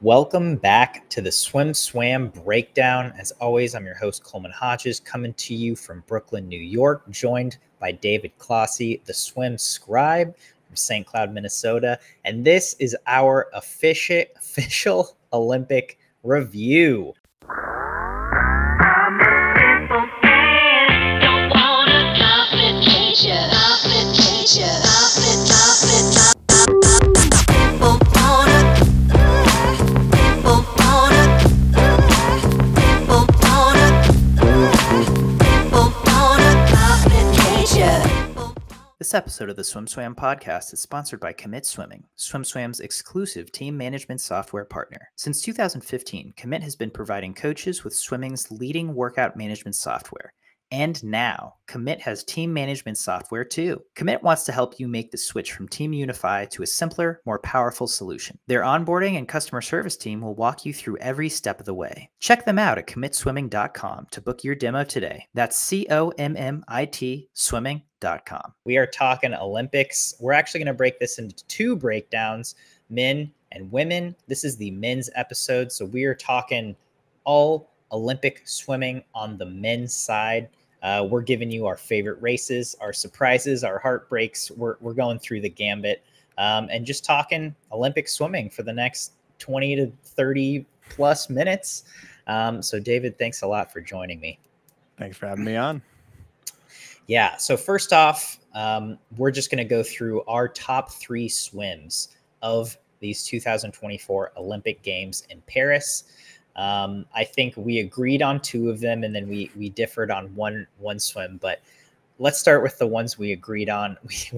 Welcome back to the SwimSwam breakdown. As always, I'm your host, Coleman Hodges, coming to you from Brooklyn, New York, joined by David Clossy, the swim scribe from St. Cloud, Minnesota. And this is our official Olympic review. This episode of the SwimSwam podcast is sponsored by Commit Swimming, SwimSwam's exclusive team management software partner. Since 2015, Commit has been providing coaches with swimming's leading workout management software. And now, Commit has team management software too. Commit wants to help you make the switch from Team Unify to a simpler, more powerful solution. Their onboarding and customer service team will walk you through every step of the way. Check them out at commitswimming.com to book your demo today. That's COMMIT swimming.com. We are talking Olympics. We're actually going to break this into two breakdowns, men and women. This is the men's episode, so we are talking all Olympic swimming on the men's side. We're giving you our favorite races, our surprises, our heartbreaks. We're going through the gambit and just talking Olympic swimming for the next 20 to 30 plus minutes. So David, thanks a lot for joining me. Thanks for having me on. Yeah. So first off, we're just going to go through our top three swims of these 2024 Olympic Games in Paris. I think we agreed on two of them, and then we differed on one swim. But let's start with the ones we agreed on.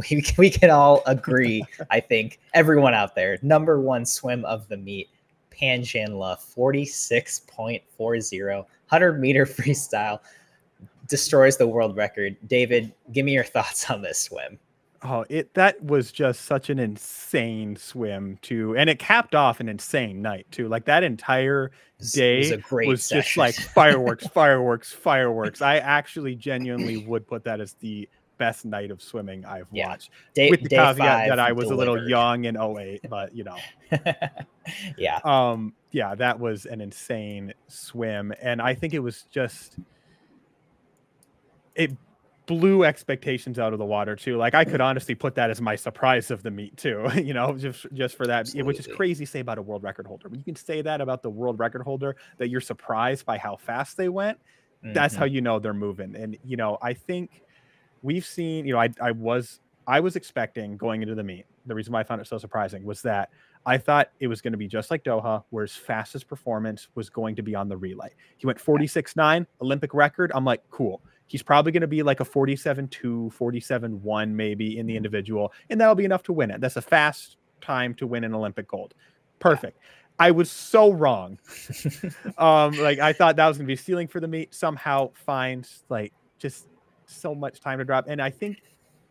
We can all agree, I think, everyone out there, number one swim of the meet, Panjanla, 46.40, 100-meter freestyle, destroys the world record. David, give me your thoughts on this swim. Oh, that was just such an insane swim too, and it capped off an insane night too. Like that entire day was just like fireworks, fireworks, fireworks. I actually genuinely would put that as the best night of swimming I've watched, with the caveat that I was a little young in 08, but you know. Yeah, that was an insane swim, and I think it was just it blew expectations out of the water too. Like I could honestly put that as my surprise of the meet too, you know, just for that. Absolutely. Which is crazy to say about a world record holder. When you can say that about the world record holder, that you're surprised by how fast they went, that's how you know they're moving. And you know, I think we've seen, you know, I was expecting going into the meet, the reason why I found it so surprising was that I thought it was going to be just like Doha, where his fastest performance was going to be on the relay. He went 46.9, Olympic record. I'm like, cool. He's probably going to be like a 47.2, 47.1 maybe in the individual, and that'll be enough to win it. That's a fast time to win an Olympic gold. Perfect. I was so wrong. Like I thought that was going to be ceiling for the meet. Somehow finds like just so much time to drop. And I think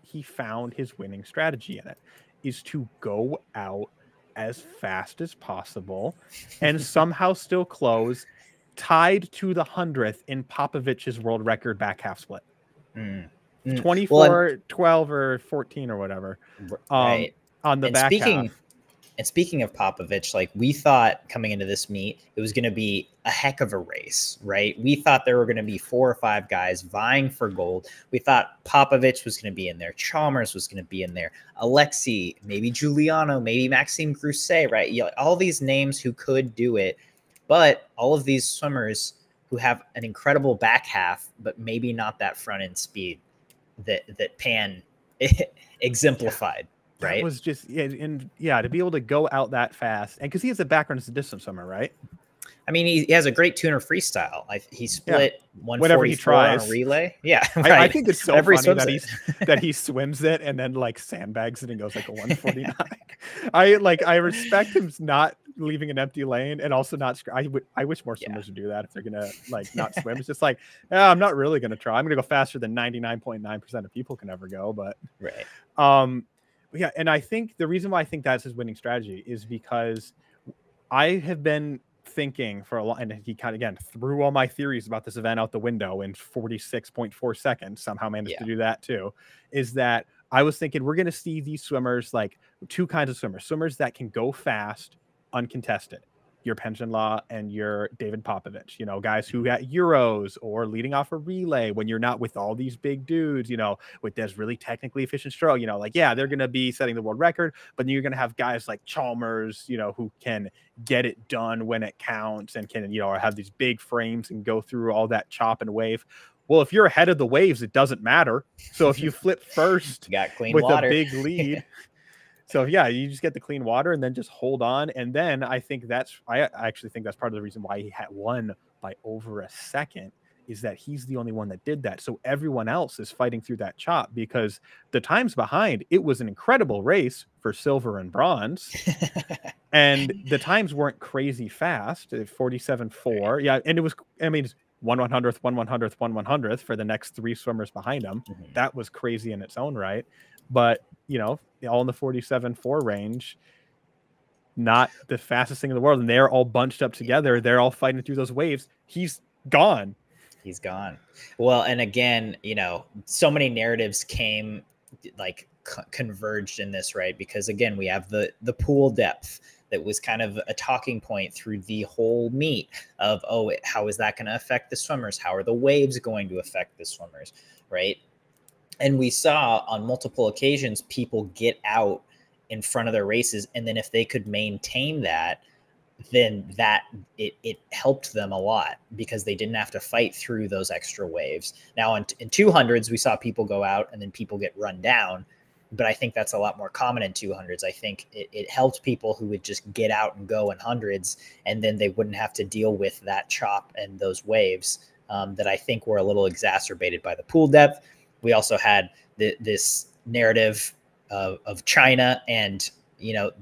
he found his winning strategy in it is to go out as fast as possible and somehow still close, tied to the 100th in Popovich's world record back half split. 24, 12 or 14 or whatever. Right. On the back half. And speaking of Popovich, like we thought coming into this meet, it was going to be a heck of a race, right? We thought there were going to be 4 or 5 guys vying for gold. We thought Popovich was going to be in there. Chalmers was going to be in there. Alexei, maybe Giuliano, maybe Maxime Grousset, right? You know, all these names who could do it. But all of these swimmers who have an incredible back half, but maybe not that front end speed that Pan exemplified, right? It was just, to be able to go out that fast, and because he has a background as a distance swimmer, right? I mean, he has a great tuner freestyle. He split 144 on a relay. Yeah, right. I think it's so funny that he swims it and then like sandbags it and goes like a 149. I respect him not leaving an empty lane and also not. I wish more swimmers would do that if they're gonna like not swim. It's just like, I'm not really gonna try. I'm gonna go faster than 99.9% of people can ever go. But yeah, and I think the reason why I think that's his winning strategy is because I have been thinking for a lot, and he kind of again threw all my theories about this event out the window in 46.4 seconds. Somehow managed to do that too. Is that I was thinking we're going to see these swimmers, like two kinds of swimmers that can go fast uncontested, your Pension Law and your David Popovich, you know, guys who got Euros or leading off a relay when you're not with all these big dudes, you know, with this really technically efficient stroke, you know, like, yeah, they're going to be setting the world record, but then you're going to have guys like Chalmers, you know, who can get it done when it counts and can, you know, have these big frames and go through all that chop and wave. Well, if you're ahead of the waves, it doesn't matter. So if you flip first got clean with water. a big lead, so yeah, you just get the clean water and then just hold on. And then I actually think that's part of the reason why he had won by over a second, is that he's the only one that did that. So everyone else is fighting through that chop, because the times behind, it was an incredible race for silver and bronze. And the times weren't crazy fast, 47.4. Yeah. And it was, I mean, 1/100th, 1/100th, 1/100th for the next three swimmers behind him. Mm-hmm. That was crazy in its own right. But, you know, all in the 47.4 range, not the fastest thing in the world. And they're all bunched up together. They're all fighting through those waves. He's gone. He's gone. Well, and again, you know, so many narratives came like converged in this, right? Because again, we have the pool depth that was kind of a talking point through the whole meet of, oh, how is that going to affect the swimmers? How are the waves going to affect the swimmers, right? And we saw on multiple occasions people get out in front of their races, and then if they could maintain that, then that it helped them a lot, because they didn't have to fight through those extra waves. Now in 200s, we saw people go out and then people get run down, but I think that's a lot more common in 200s. I think it helped people who would just get out and go in hundreds, and then they wouldn't have to deal with that chop and those waves that I think were a little exacerbated by the pool depth. We also had this narrative of China, and you know,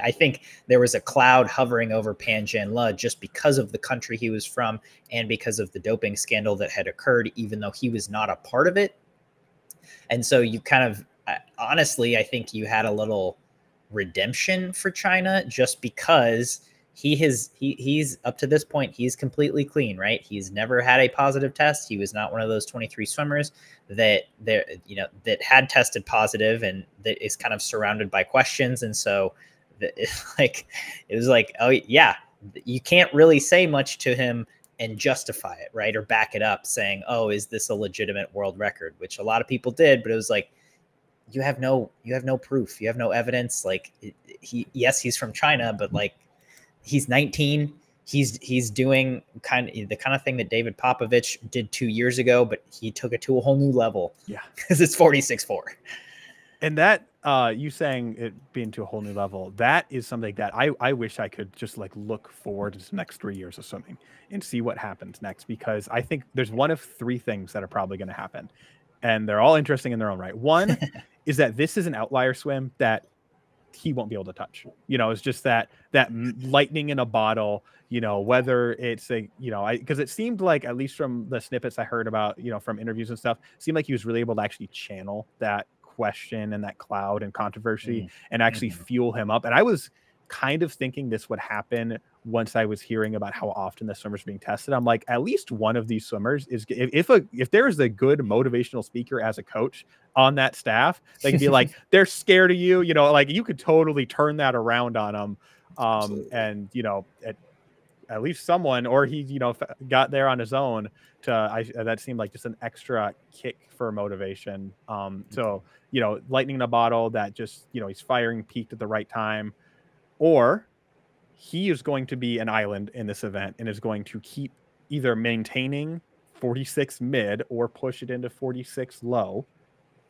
I think there was a cloud hovering over Pan Jianle just because of the country he was from and because of the doping scandal that had occurred, even though he was not a part of it. And so you kind of, honestly, I think you had a little redemption for China, just because he's up to this point, he's completely clean, right? He's never had a positive test. He was not one of those 23 swimmers that that had tested positive and that is kind of surrounded by questions. And so it was like, oh yeah, you can't really say much to him and justify it, right? Or back it up saying, oh, is this a legitimate world record? Which a lot of people did, but it was like, you have no proof. You have no evidence. Like he's from China, but like, he's 19. He's doing the kind of thing that David Popovich did 2 years ago, but he took it to a whole new level. Yeah, because it's 46.4. And that you saying it being to a whole new level, that is something that I wish I could just like look forward to the next 3 years of swimming and see what happens next, because I think there's one of three things that are probably going to happen, and they're all interesting in their own right. One is that this is an outlier swim that he won't be able to touch. You know, it's just that lightning in a bottle, you know, whether it's a, you know, because it seemed like, at least from the snippets I heard about, you know, from interviews and stuff, seemed like he was really able to actually channel that question and that cloud and controversy and actually fuel him up. And I was kind of thinking this would happen once I was hearing about how often the swimmers being tested. I'm like, at least one of these swimmers is, if there is a good motivational speaker as a coach on that staff, they can be like, they're scared of you, you know, like you could totally turn that around on them. And you know, at least someone, or he, you know, got there on his own that seemed like just an extra kick for motivation. So, you know, lightning in a bottle that just, you know, he's firing peaked at the right time, or he is going to be an island in this event and is going to keep either maintaining 46 mid or push it into 46 low,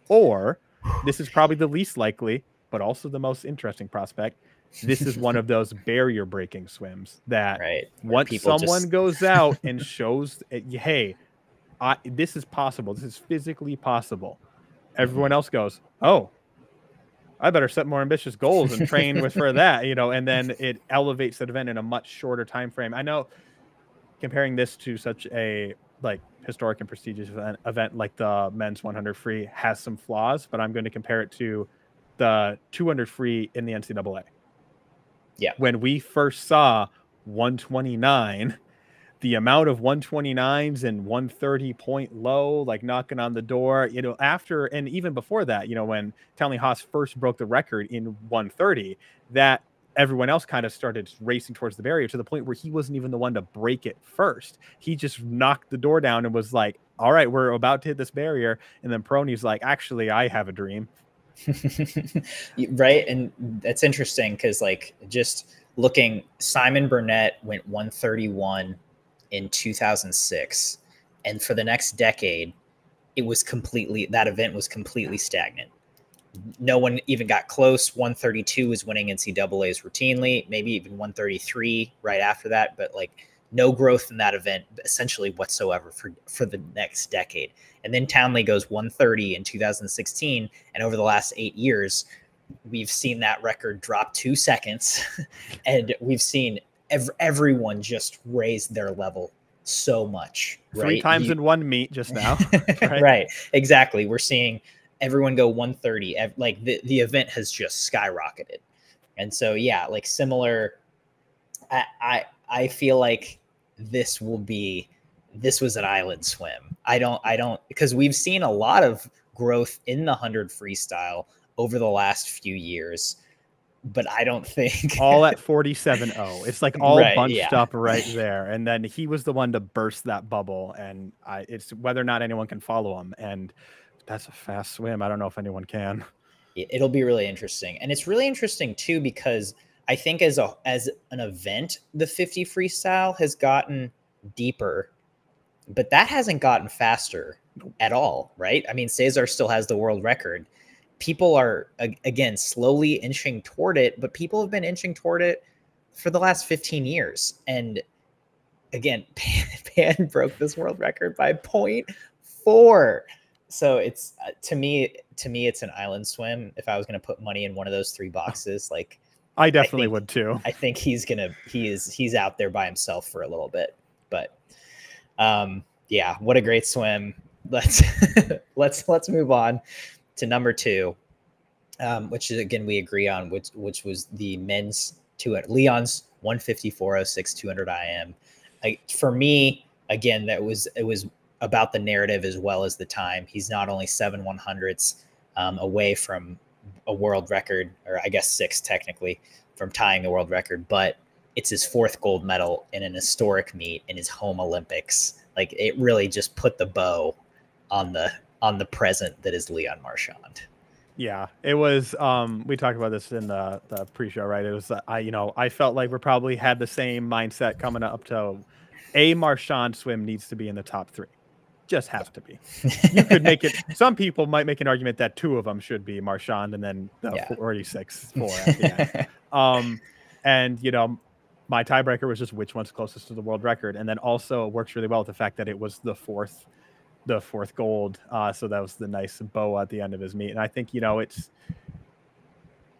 or this is probably the least likely, but also the most interesting prospect. This is one of those barrier breaking swims that once someone goes out and shows, hey, this is possible, this is physically possible, everyone else goes, oh, I better set more ambitious goals and train for that, you know, and then it elevates that event in a much shorter time frame. I know comparing this to such a like historic and prestigious event like the men's 100 free has some flaws, but I'm going to compare it to the 200 free in the NCAA. Yeah. When we first saw 129, the amount of 129s and 130 point low, like knocking on the door, you know, after, and even before that, you know, when Townley Haas first broke the record in 130, that everyone else kind of started racing towards the barrier to the point where he wasn't even the one to break it first. He just knocked the door down and was like, all right, we're about to hit this barrier. And then Peroni's like, actually, I have a dream. Right. And that's interesting because, like, just looking, Simon Burnett went 131 in 2006. And for the next decade, that event was completely stagnant. No one even got close. 132 was winning NCAAs routinely, maybe even 133 right after that. But like, no growth in that event essentially whatsoever for the next decade. And then Townley goes 130 in 2016. And over the last 8 years, we've seen that record drop 2 seconds. And we've seen everyone just raise their level so much. Right? 3 times in one meet just now. Right? Right. Exactly. We're seeing everyone go 130. Like the event has just skyrocketed. And so, yeah, like similar, I feel like this was an island swim. I don't, because we've seen a lot of growth in the 100 freestyle over the last few years, but I don't think all at 47.0. It's like all bunched up right there. And then he was the one to burst that bubble. And it's whether or not anyone can follow him. And that's a fast swim. I don't know if anyone can. It'll be really interesting. And it's really interesting too, because I think as an event, the 50 freestyle has gotten deeper, but that hasn't gotten faster at all, right? I mean, Cesar still has the world record. People are, again, slowly inching toward it, but people have been inching toward it for the last 15 years. And again, Pan broke this world record by 0.4. So it's, to me, it's an island swim. If I was going to put money in one of those 3 boxes, like, I definitely would too. I think he's out there by himself for a little bit, but yeah, what a great swim. Let's move on to number 2, which is, again, we agree on, which was the men's 200, Leon's 154.06 200 IM. For me, again, it was about the narrative as well as the time. He's not only 7 100ths away from a world record, or I guess 6 technically, from tying the world record, but it's his 4th gold medal in an historic meet in his home Olympics. Like, it really just put the bow on the present that is Leon Marchand. Yeah, it was. We talked about this in the pre-show, right? It was. I felt like we probably had the same mindset coming up to a Marchand swim needs to be in the top 3. Just have to be. You could make it. Some people might make an argument that 2 of them should be Marchand and then the 46.4 at the end. And my tiebreaker was just which one's closest to the world record, and then also it works really well with the fact that it was the fourth gold. So that was the nice bow at the end of his meet, and I think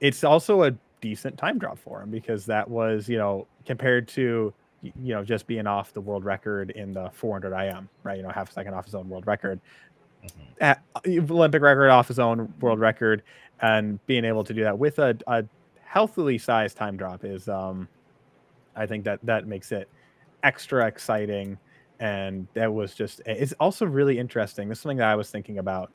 it's also a decent time drop for him, because that was compared to just being off the world record in the 400 IM, right? Half a second off his own world record, Olympic record off his own world record, and being able to do that with a healthily sized time drop is, I think that makes it extra exciting. And that was just, it's also really interesting. This is something that I was thinking about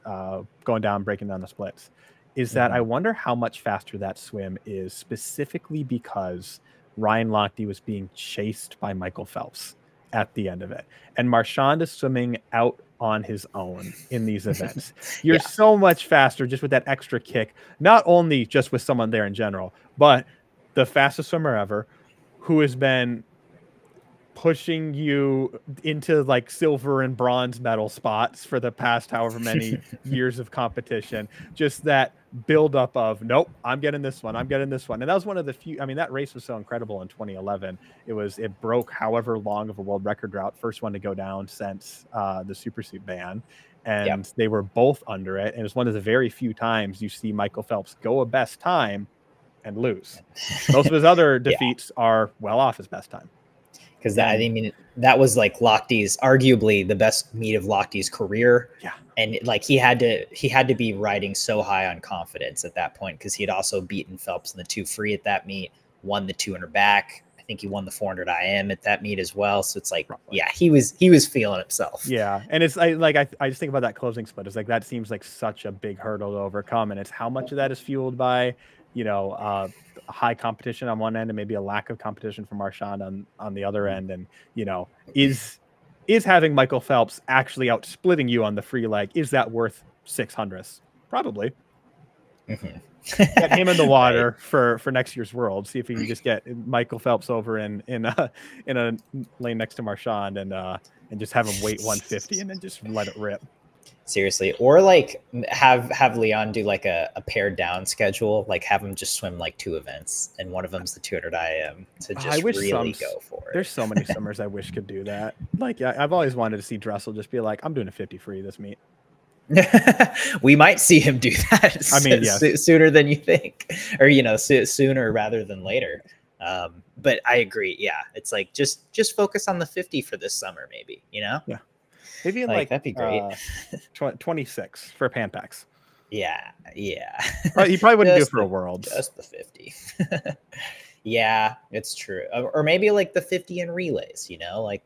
breaking down the splits, is that I wonder how much faster that swim is, specifically because Ryan Lochte was being chased by Michael Phelps at the end of it. And Marchand is swimming out on his own in these events. You're so much faster just with that extra kick, not only just with someone there in general, but the fastest swimmer ever, who has been pushing you into like silver and bronze medal spots for the past however many years of competition. Just that buildup of, nope, I'm getting this one. I'm getting this one. And that was one of the few, I mean, that race was so incredible in 2011. It broke however long of a world record drought, first one to go down since the supersuit ban. And they were both under it. And it was one of the very few times you see Michael Phelps go a best time and lose. Most of his other defeats are well off his best time. Because that was like Lochte's, arguably the best meet of Lochte's career. Yeah. And like he had to be riding so high on confidence at that point, because he had also beaten Phelps in the 2 free at that meet, won the 200 back. I think he won the 400 IM at that meet as well. So it's like, he was feeling himself. Yeah. And it's I just think about that closing split. It's like, that seems like such a big hurdle to overcome. And it's how much of that is fueled by, high competition on one end and maybe a lack of competition from Marchand on the other end. And, you know, is having Michael Phelps actually out splitting you on the free leg, is that worth 600ths? Probably. Get him in the water right. for next year's World. See if we can just get Michael Phelps over in a lane next to Marchand and just have him weight 150 and then just let it rip. Seriously, or like have Leon do like a pared down schedule, like have him just swim like 2 events, and one of them's the 200 IM to just really go for it. There's so many swimmers I wish could do that. Like I've always wanted to see Dressel just be like, I'm doing a 50 free this meet. We might see him do that. I mean, yes. Sooner than you think, or you know, sooner rather than later. But I agree. Yeah, it's like just focus on the 50 for this summer, maybe. You know. Yeah. Maybe in like that'd be great. 26 for pan packs. Yeah. He probably wouldn't do it for a World. Just the 50. Yeah, it's true. Or maybe like the 50 in relays. You know, like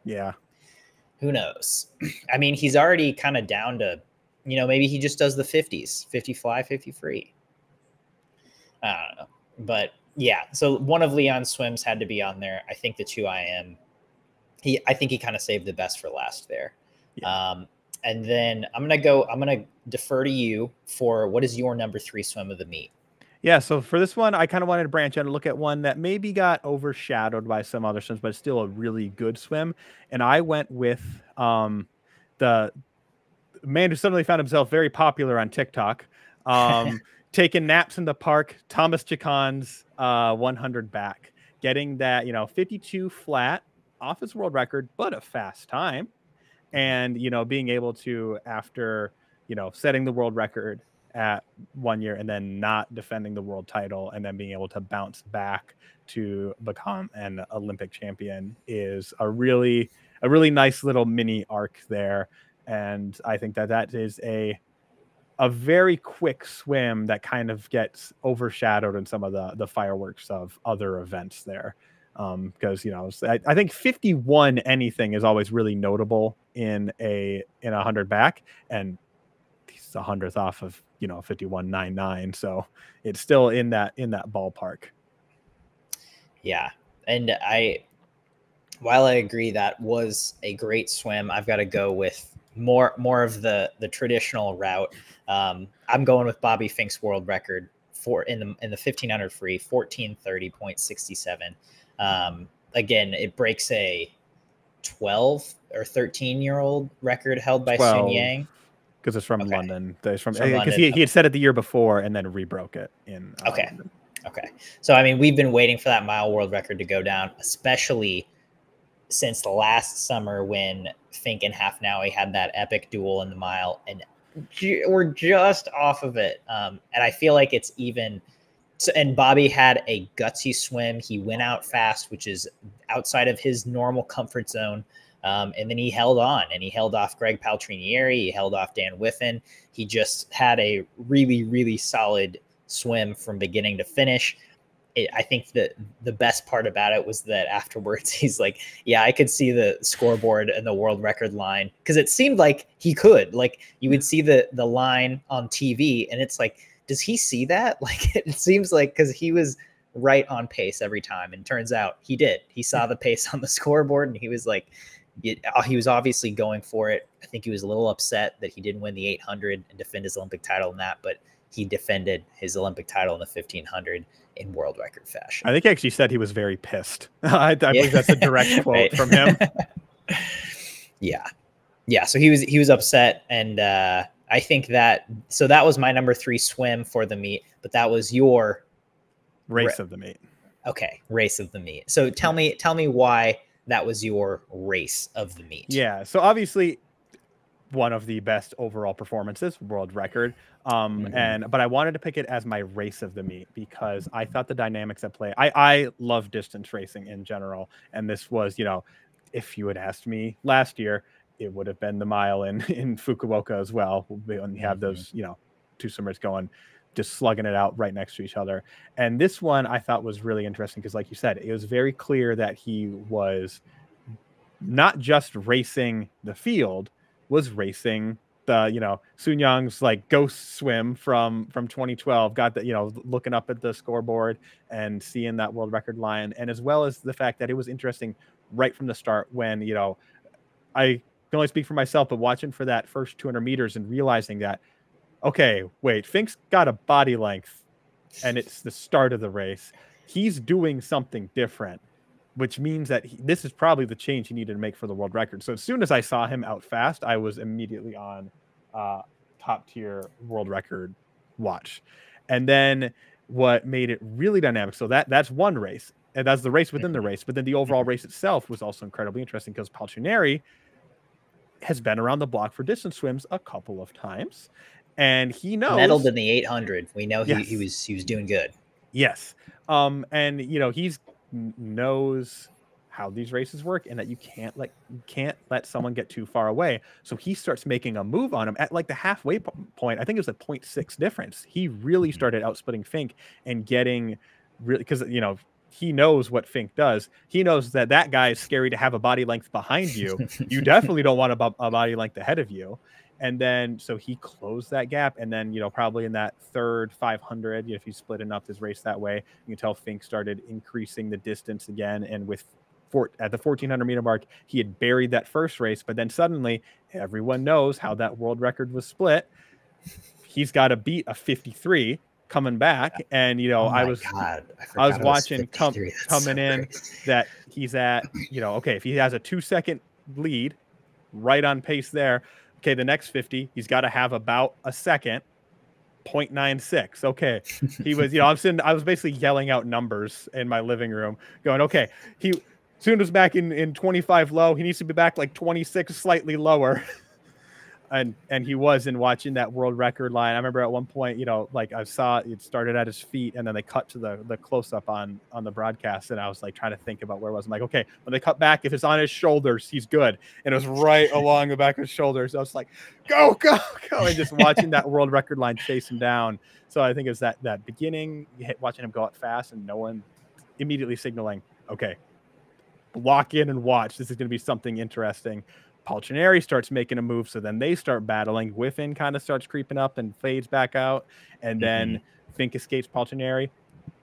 who knows? I mean, he's already kind of down to, you know, maybe he just does the 50s, 50 fly, 50 free. I don't know, but yeah. So one of Leon's swims had to be on there. I think the 2 IM. I think he kind of saved the best for last there. Yeah. And then I'm going to defer to you for what is your number 3 swim of the meet? Yeah. So for this one, I kind of wanted to branch out and look at one that maybe got overshadowed by some other swims, but it's still a really good swim. And I went with the man who suddenly found himself very popular on TikTok, taking naps in the park, Thomas Chicon's 100 back, getting that, you know, 52 flat off his world record, but a fast time. And, you know, being able to, after, you know, setting the world record at 1 year and then not defending the world title and then being able to bounce back to become an Olympic champion is a really nice little mini arc there. And I think that is a very quick swim that kind of gets overshadowed in some of the fireworks of other events there. Because, you know, I think 51 anything is always really notable in a 100 back, and he's 100th off of, you know, 51.99, so it's still in that ballpark. Yeah, and while I agree that was a great swim, I've got to go with more of the traditional route. I'm going with Bobby Fink's world record in the 1500 free, 14:30.67. Again, it breaks a 12 or 13-year-old record held by Sun Yang. Because it's from London. Because he had said it the year before and then rebroke it in London. Okay. So, I mean, we've been waiting for that mile world record to go down, especially since the last summer when Fink and Hafnaoui had that epic duel in the mile, and we're just off of it. And I feel like it's even... And Bobby had a gutsy swim. He went out fast, which is outside of his normal comfort zone. And then he held on, and he held off Greg Paltrinieri. He held off Dan Whiffen. He just had a really, really solid swim from beginning to finish. I think that the best part about it was that afterwards he's like, yeah, I could see the scoreboard and the world record line, because it seemed like he could. Like, you would see the line on TV, and it's like, does he see that? Like, it seems like, because he was right on pace every time, and turns out he did. He saw the pace on the scoreboard, and he was like, he was obviously going for it. I think he was a little upset that he didn't win the 800 and defend his Olympic title in that, but he defended his Olympic title in the 1500 in world record fashion. I think he actually said he was very pissed. I believe that's a direct quote from him. Yeah. So he was upset, and I think that was my number 3 swim for the meet, but that was your race of the meet. Okay, race of the meet. So tell me why that was your race of the meet. Yeah, so obviously one of the best overall performances, world record. But I wanted to pick it as my race of the meet because I thought the dynamics at play. I love distance racing in general, and this was, you know, if you had asked me last year, it would have been the mile in Fukuoka as well. When you have those, you know, 2 swimmers going, just slugging it out right next to each other. And this one I thought was really interesting because, like you said, it was very clear that he was not just racing the field, was racing Sun Yang's like ghost swim from 2012, got that, looking up at the scoreboard and seeing that world record line. And as well as the fact that it was interesting right from the start when, I can only speak for myself, but watching for that first 200 meters and realizing that, okay, wait, Fink's got a body length and it's the start of the race. He's doing something different, which means that this is probably the change he needed to make for the world record. So as soon as I saw him out fast, I was immediately on top tier world record watch. And then what made it really dynamic, so that's one race, and that's the race within the race, but then the overall race itself was also incredibly interesting because Paltrinieri has been around the block for distance swims a couple of times, and he knows medaled in the 800. We know he was doing good. Yes. And he's knows how these races work and that you can't let someone get too far away. So he starts making a move on him at like the halfway point. I think it was a 0.6 difference. He really started outsplitting Fink and getting really, because he knows what Fink does. He knows that guy is scary to have a body length behind you. You definitely don't want a body length ahead of you. And then, so he closed that gap. And then, probably in that third 500, if he's splitting up his race that way, you can tell Fink started increasing the distance again. And at the 1400 meter mark, he had buried that first race. But then suddenly everyone knows how that world record was split. He's got to beat a 53 coming back. And, I was watching coming in that he's at, okay, if he has a 2-second lead, right on pace there. Okay, the next 50, he's got to have about a second, 0.96. Okay, he was, I was basically yelling out numbers in my living room, going, okay, he soon was back in 25 low. He needs to be back like 26, slightly lower. And he was in watching that world record line. I remember at one point, like I saw it started at his feet and then they cut to the close up on the broadcast. And I was like trying to think about where it was. I'm like, okay, when they cut back, if it's on his shoulders, he's good. And it was right along the back of his shoulders. I was like, go, go, go. And just watching that world record line chase him down. So I think it's that beginning, watching him go out fast and no one immediately signaling, okay, lock in and watch. This is going to be something interesting. Paltrinieri starts making a move, so then they start battling. Whiffen kind of starts creeping up and fades back out, and then Fink escapes Paltrinieri,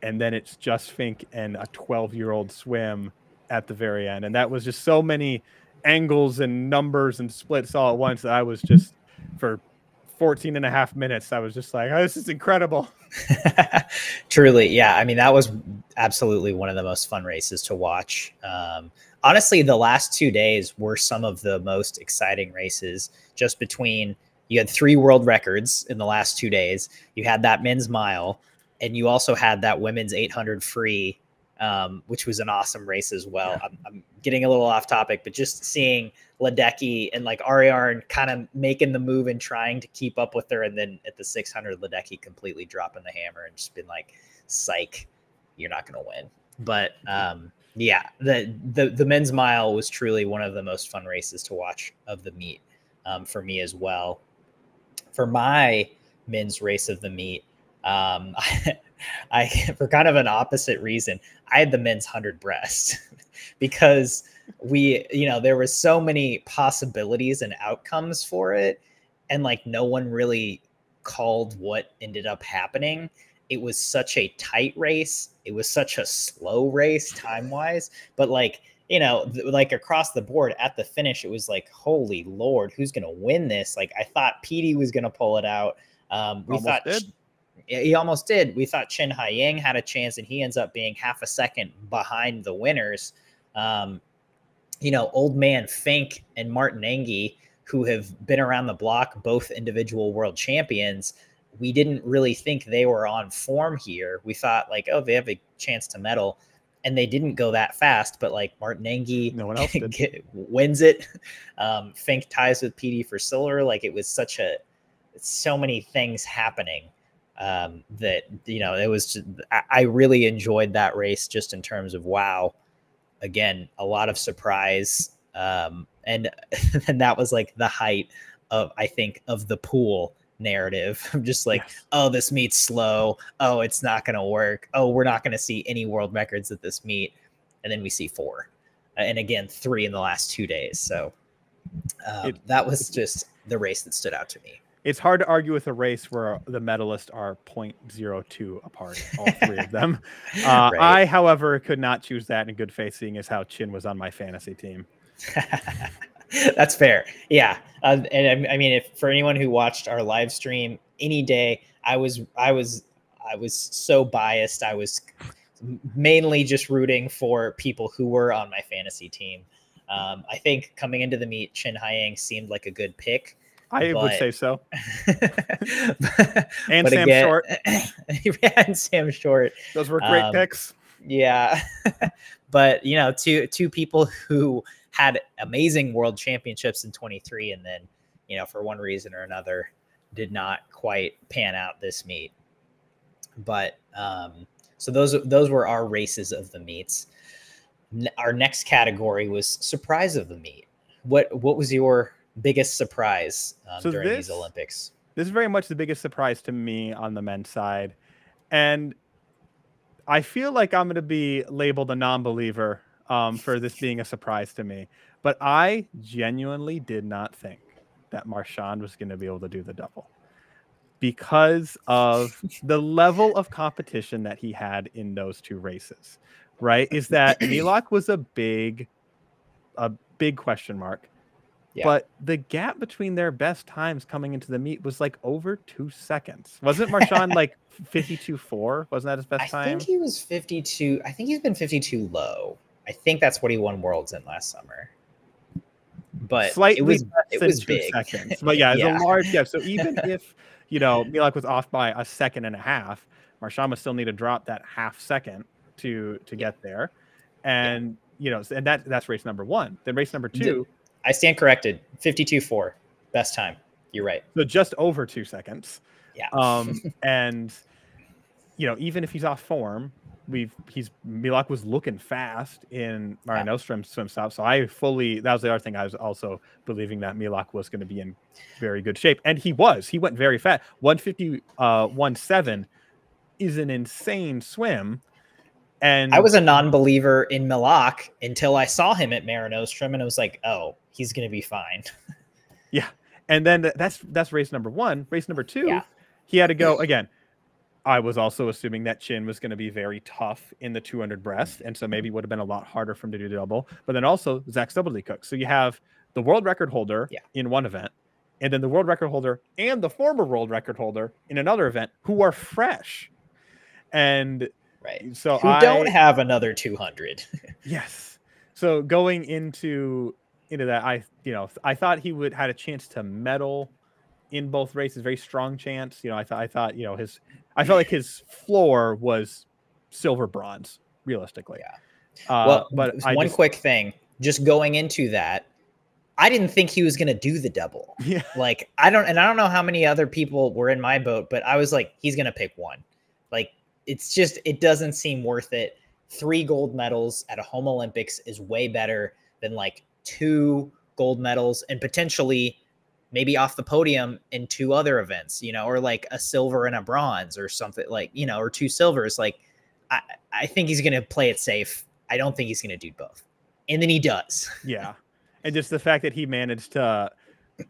and then it's just Fink and a 12-year-old swim at the very end. And that was just so many angles and numbers and splits all at once that I was just, for 14 and a half minutes, I was just like, oh, this is incredible. Truly, yeah. I mean, that was absolutely one of the most fun races to watch. Honestly, the last 2 days were some of the most exciting races, just between, you had 3 world records in the last 2 days. You had that men's mile, and you also had that women's 800 free, which was an awesome race as well. Yeah. I'm getting a little off topic, but just seeing Ledecky and like Ariarne kind of making the move and trying to keep up with her. And then at the 600, Ledecky completely dropping the hammer and just been like, psych, you're not going to win. But yeah, the men's mile was truly one of the most fun races to watch of the meet for me as well. For my men's race of the meet, I for kind of an opposite reason, I had the men's 100 breast because there was so many possibilities and outcomes for it. And like, no one really called what ended up happening. It was such a tight race. It was such a slow race time-wise, but like, like across the board at the finish, it was like, holy Lord, who's going to win this? Like, I thought Petey was going to pull it out. He almost did. We thought Chen Haiying had a chance, and he ends up being half a second behind the winners. Old man Fink and Martin Engie, who have been around the block, both individual world champions, we didn't really think they were on form here. We thought like, oh, they have a chance to medal, and they didn't go that fast. But like Martin Engie, no one else wins it. Fink ties with PD for silver. Like, it was so many things happening that, it was just, I really enjoyed that race just in terms of, wow, again, a lot of surprise. And that was like the height of, I think, of the pool narrative. I'm just like, yes. Oh, this meet's slow. Oh, it's not going to work. Oh, we're not going to see any world records at this meet. And then we see 4. And again, 3 in the last 2 days. So that was just the race that stood out to me. It's hard to argue with a race where the medalists are 0.02 apart, all three of them. Right. I, however, could not choose that in good faith, seeing as how Chin was on my fantasy team. That's fair. Yeah. And I mean, if for anyone who watched our live stream any day, I was so biased. I was mainly just rooting for people who were on my fantasy team. I think coming into the meet, Chin Haiyang seemed like a good pick. I would say so. And but Sam again, Short. And Sam Short. Those were great picks. Yeah. But, you know, two people who had amazing world championships in 23 and then, you know, for one reason or another, did not quite pan out this meet. But so those were our races of the meets. Our next category was surprise of the meet. What was your biggest surprise during these Olympics? This is very much the biggest surprise to me on the men's side. And I feel like I'm going to be labeled a non-believer for this being a surprise to me. But I genuinely did not think that Marchand was going to be able to do the double because of the level of competition that he had in those two races, right? Is that Milak was a big question mark. Yeah. But the gap between their best times coming into the meet was like over 2 seconds. Wasn't Marchand like 52.4? Wasn't that his best time? I think he was 52. I think he's been 52 low. I think that's what he won worlds in last summer. But slightly it was big. Seconds. But yeah, it's a large gap. So even if, you know, Milak was off by a second and a half, Marchand would still need to drop that half second to get there. And, you know, and that's race number one. Then race number two. I stand corrected. 52.4, best time. You're right. So just over 2 seconds. Yeah. And you know, even if he's off form, Milak was looking fast in Mare Nostrum's swim stop. So that was the other thing. I was also believing that Milak was going to be in very good shape, and he went very fast. 150.17 is an insane swim. And I was a non-believer in Milak until I saw him at Mare Nostrum, and I was like, "Oh, he's going to be fine." Yeah, and then that's race number one. Race number two, he had to go again. I was also assuming that Chin was going to be very tough in the 200 breast, and so maybe it would have been a lot harder for him to do double. But then also Zach Stubblety-Cook. So you have the world record holder in one event, and then the world record holder and the former world record holder in another event who are fresh. And right. So who don't have another 200. Yes. So going into that, I thought he had a chance to medal in both races, very strong chance. You know, I thought, you know, I felt like his floor was silver bronze, realistically. Yeah. But one quick thing, just going into that, I didn't think he was going to do the double. Yeah. Like, I don't know how many other people were in my boat, but I was like, he's going to pick one. Like, it doesn't seem worth it. 3 gold medals at a home Olympics is way better than like 2 gold medals and potentially maybe off the podium in 2 other events, you know, or like a silver and a bronze or something, like, you know, or 2 silvers. Like, I think he's going to play it safe. I don't think he's going to do both. And then he does. Yeah. And just the fact that he managed to,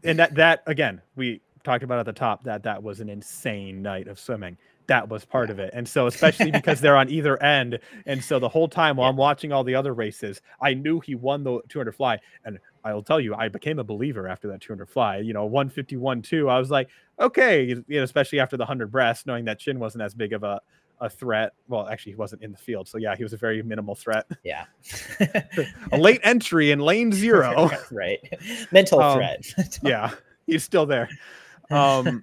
and that again, we talked about at the top, that was an insane night of swimming. That was part of it. And so, especially because they're on either end. And so the whole time while I'm watching all the other races, I knew he won the 200 fly. And I'll tell you, I became a believer after that 200 fly, you know, 151.2. I was like, okay, you know, especially after the 100 breast, knowing that Chin wasn't as big of a threat. Well, actually, he wasn't in the field. So yeah, he was a very minimal threat. Yeah. A late entry in lane 0. Right. Mental threat. Yeah, he's still there. I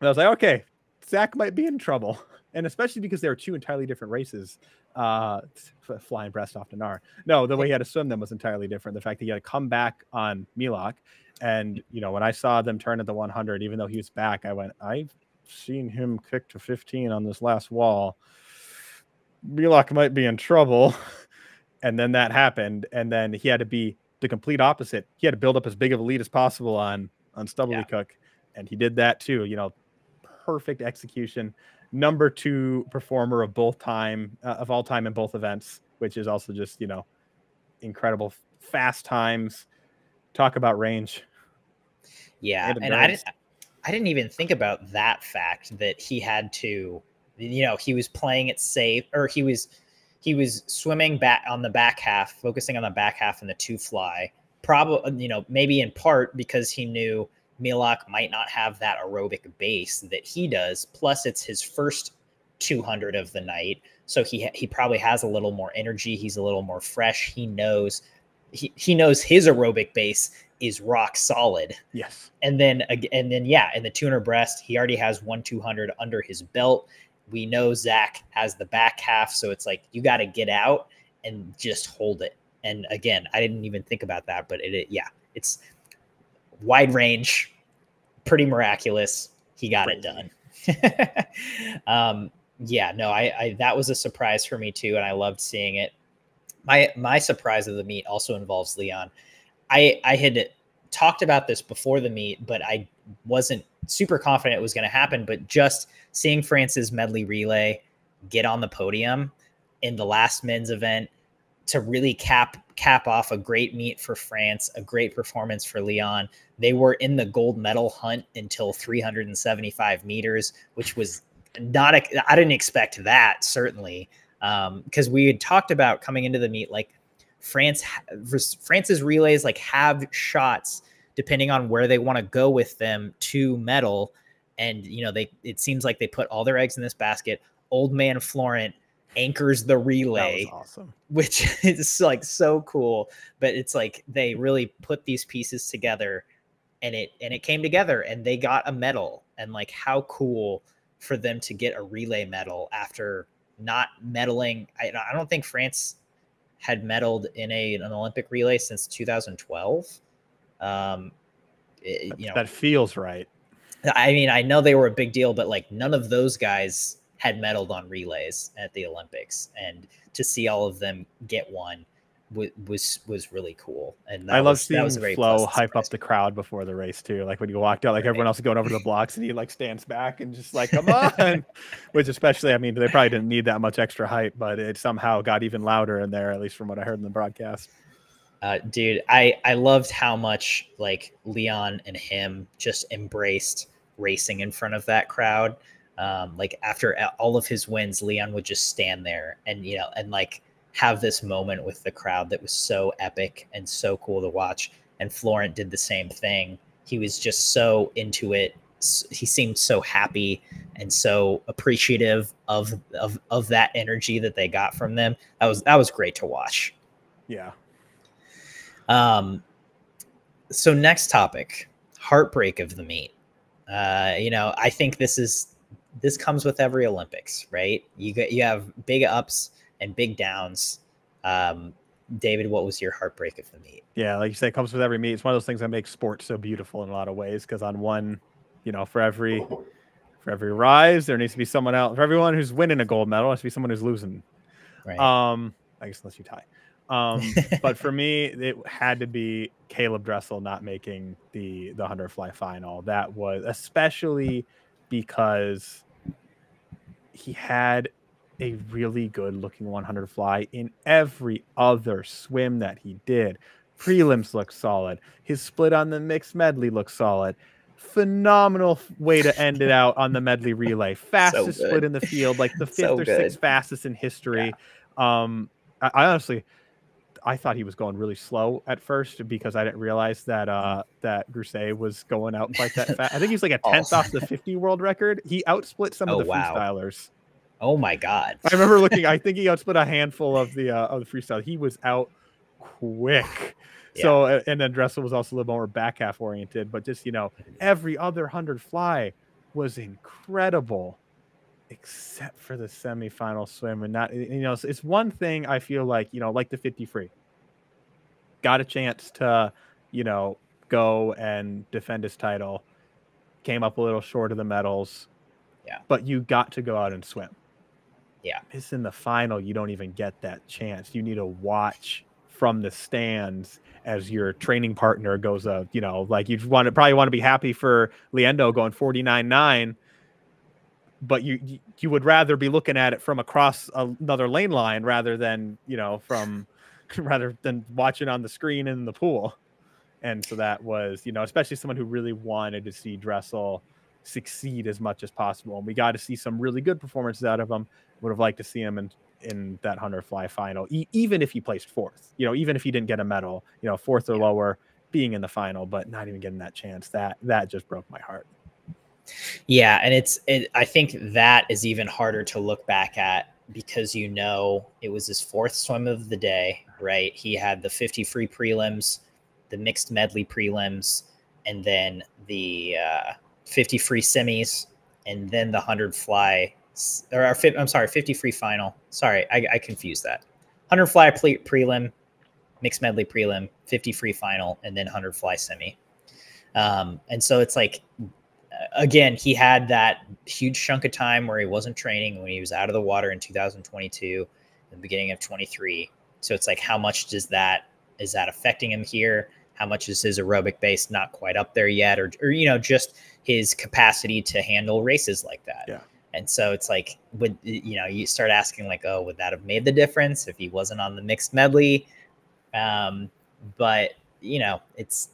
was like, okay, Zach might be in trouble. And especially because there are 2 entirely different races, flying breast off to Nar. No, the way he had to swim them was entirely different. The fact that he had to come back on Milak. And, you know, when I saw them turn at the 100, even though he was back, I went, I've seen him kick to 15 on this last wall. Milak might be in trouble. And then that happened. And then he had to be the complete opposite. He had to build up as big of a lead as possible on Stubblety-Cook. And he did that too, you know, perfect execution. Number 2 performer of all time in both events, which is also just, you know, incredible fast times. Talk about range. Yeah, and I didn't even think about that fact that he had to, he was playing it safe, or he was swimming back on the back half, focusing on the back half and the 2 fly. Probably, maybe in part because he knew Milak might not have that aerobic base that he does. Plus, it's his first 200 of the night, so he probably has a little more energy. He's a little more fresh. He knows his aerobic base is rock solid. Yes. And then in the 200 breast, he already has 1/200 under his belt. We know Zach has the back half, so it's like you got to get out and just hold it. And again, I didn't even think about that, but it's wide range, pretty miraculous. He got it done. That was a surprise for me too, and I loved seeing it. My surprise of the meet also involves Leon. I had talked about this before the meet, but I wasn't super confident it was going to happen. But just seeing France's medley relay get on the podium in the last men's event to really cap off a great meet for France, a great performance for Leon. They were in the gold medal hunt until 375 meters, which was I didn't expect that, certainly, because we had talked about coming into the meet, like France's relays like have shots depending on where they want to go with them to medal. And, it seems like they put all their eggs in this basket. Old man Florent anchors the relay. That was awesome. Which is like so cool. But it's like they really put these pieces together, and it came together, and they got a medal. And like, how cool for them to get a relay medal after not medaling. I don't think France had medaled in an Olympic relay since 2012. That feels right. I mean, I know they were a big deal, but like none of those guys had medaled on relays at the Olympics, and to see all of them get one was really cool. And I love seeing Flo hype up the crowd before the race too. Like when you walked out, like everyone else is going over to the blocks, and he like stands back and just like, come on. Which especially, I mean, they probably didn't need that much extra hype, but it somehow got even louder in there, at least from what I heard in the broadcast. Dude, I loved how much like Leon and him just embraced racing in front of that crowd. Like after all of his wins, Leon would just stand there and like have this moment with the crowd that was so epic and so cool to watch. And Florent did the same thing. He was just so into it. He seemed so happy and so appreciative of that energy that they got from them. That was great to watch. Yeah. So next topic, heartbreak of the meet. I think this comes with every Olympics, right? You have big ups and big downs. David, what was your heartbreak of the meet? Yeah, like you say, it comes with every meet. It's one of those things that makes sports so beautiful in a lot of ways. Because on one, for every rise, there needs to be someone else. For everyone who's winning a gold medal, there needs to be someone who's losing. Right. I guess unless you tie. But for me, it had to be Caleb Dressel not making the 100 fly final. That was especially because he had a really good looking 100 fly in every other swim that he did. Prelims looked solid. His split on the mixed medley looked solid. Phenomenal way to end it out on the medley relay. Fastest split in the field, like the fifth or sixth fastest in history. Yeah. I honestly, I thought he was going really slow at first because I didn't realize that that Grousset was going out quite that fast. I think he's like a 10th off the 50 world record. He outsplit some of the freestylers. Oh my God. I remember looking, I think he outsplit a handful of the freestyle. He was out quick. Yeah. So, and then Dressel was also a little more back half oriented, but just, every other 100 fly was incredible except for the semifinal swim. And not, it's one thing I feel like, like the 50 free got a chance to, go and defend his title, came up a little short of the medals. Yeah. But you got to go out and swim. Yeah. It's in the final. You don't even get that chance. You need to watch from the stands as your training partner goes up, like you probably want to be happy for Leendo going 49.9, but you would rather be looking at it from across another lane line rather than, rather than watching on the screen in the pool. And so that was, you know, especially someone who really wanted to see Dressel succeed as much as possible. And we got to see some really good performances out of him. Would have liked to see him in that 100 fly final, even if he placed fourth, you know, even if he didn't get a medal, you know, fourth or lower, being in the final, but not even getting that chance. That just broke my heart. Yeah. And I think that is even harder to look back at, because, you know, it was his fourth swim of the day, right? He had the 50 free prelims, the mixed medley prelims, and then the 50 free semis, and then the 100 fly, or I'm sorry, 50 free final. Sorry, I confused that. 100 fly prelim, mixed medley prelim, 50 free final, and then 100 fly semi. And so it's like, again, he had that huge chunk of time where he wasn't training when he was out of the water in 2022, the beginning of 23. So it's like, how much is that affecting him here? How much is his aerobic base not quite up there yet? Or, you know, just his capacity to handle races like that. Yeah. And so it's like, you know, you start asking like, oh, would that have made the difference if he wasn't on the mixed medley? But, you know, it's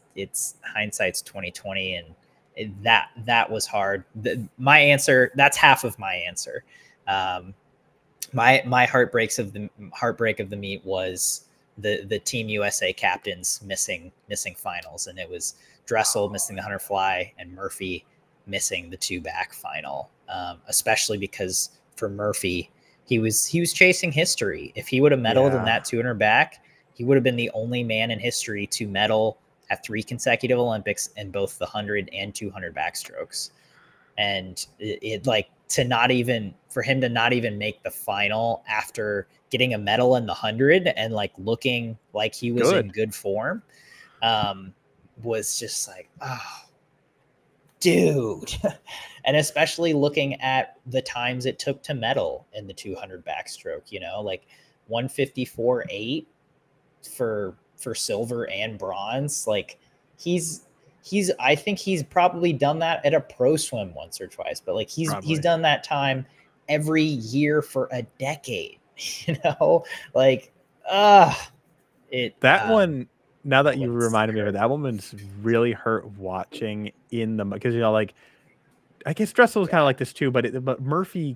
hindsight's 2020, and that was hard. My answer, that's half of my answer. My heartbreak of the meet was the Team USA captains missing finals, and it was Dressel missing the 100 fly and Murphy missing the 2-back final. Especially because for Murphy, he was chasing history. If he would have medaled in that 200 back, he would have been the only man in history to medal at 3 consecutive Olympics in both the 100 and 200 backstrokes. And it like for him to not even make the final after getting a medal in the 100 and like looking like he was in good form, was just like, oh, dude. And especially looking at the times it took to medal in the 200 backstroke, you know, like 154.8 for silver and bronze. Like I think he's probably done that at a pro swim once or twice, but like he's done that time every year for a decade, you know, like, one, now that you reminded me of it, that woman's really hurt watching because, you know, like, I guess Dressel was kind of like this too, but Murphy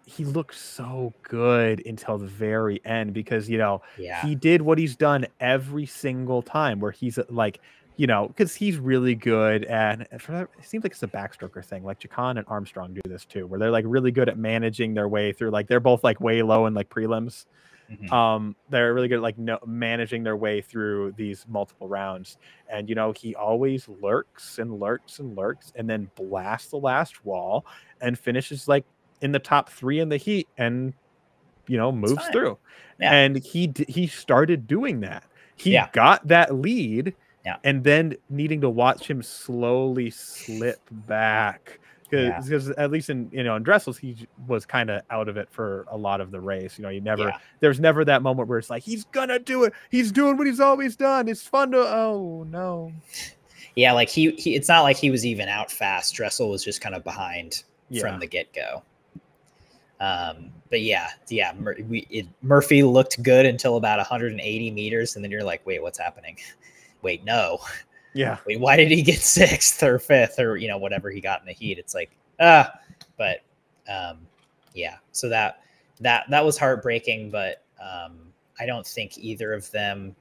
he looked so good until the very end, because, you know, he did what he's done every single time, where he's like, you know, because he's really good at, it seems like it's a backstroker thing. Like Chacon and Armstrong do this too, where they're like really good at managing their way through, like they're both like way low in like prelims. Mm-hmm. They're really good at like managing their way through these multiple rounds. And, you know, he always lurks and then blasts the last wall and finishes like in the top 3 in the heat, and, you know, moves through. Yeah. And he started doing that. He got that lead, and then needing to watch him slowly slip back, because at least in Dressel's, he was kind of out of it for a lot of the race. You know, there's never that moment where it's like, he's gonna do it, he's doing what he's always done, it's fun to, oh no. Yeah, like he it's not like he was even out fast. Dressel was just kind of behind from the get-go. But Murphy looked good until about 180 meters, and then you're like, wait, what's happening? Wait, no. Yeah. Wait, why did he get 6th or 5th or, you know, whatever he got in the heat? It's like, but so that was heartbreaking, but I don't think either of them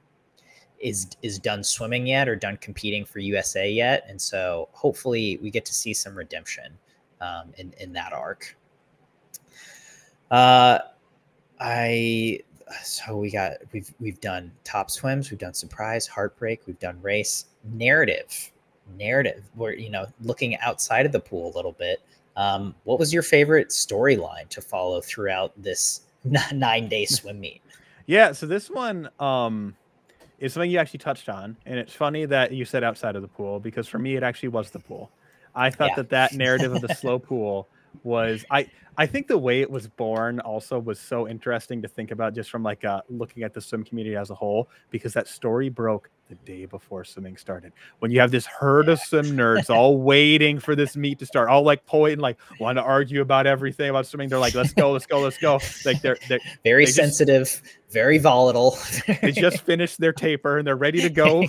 is done swimming yet or done competing for USA yet. And so hopefully we get to see some redemption in that arc. We've done top swims, we've done surprise, heartbreak, we've done race, narrative, where, you know, looking outside of the pool a little bit. What was your favorite storyline to follow throughout this 9-day swim meet? Yeah, so this one is something you actually touched on, and it's funny that you said outside of the pool, because for me it actually was the pool. I thought that narrative of the slow pool was, I think the way it was born also was so interesting to think about, just from like looking at the swim community as a whole, because that story broke the day before swimming started, when you have this herd of swim nerds all waiting for this meet to start, all like pointing, like want to argue about everything about swimming. They're like, let's go, let's go, let's go. Like they're very sensitive, very volatile. They just finished their taper and they're ready to go.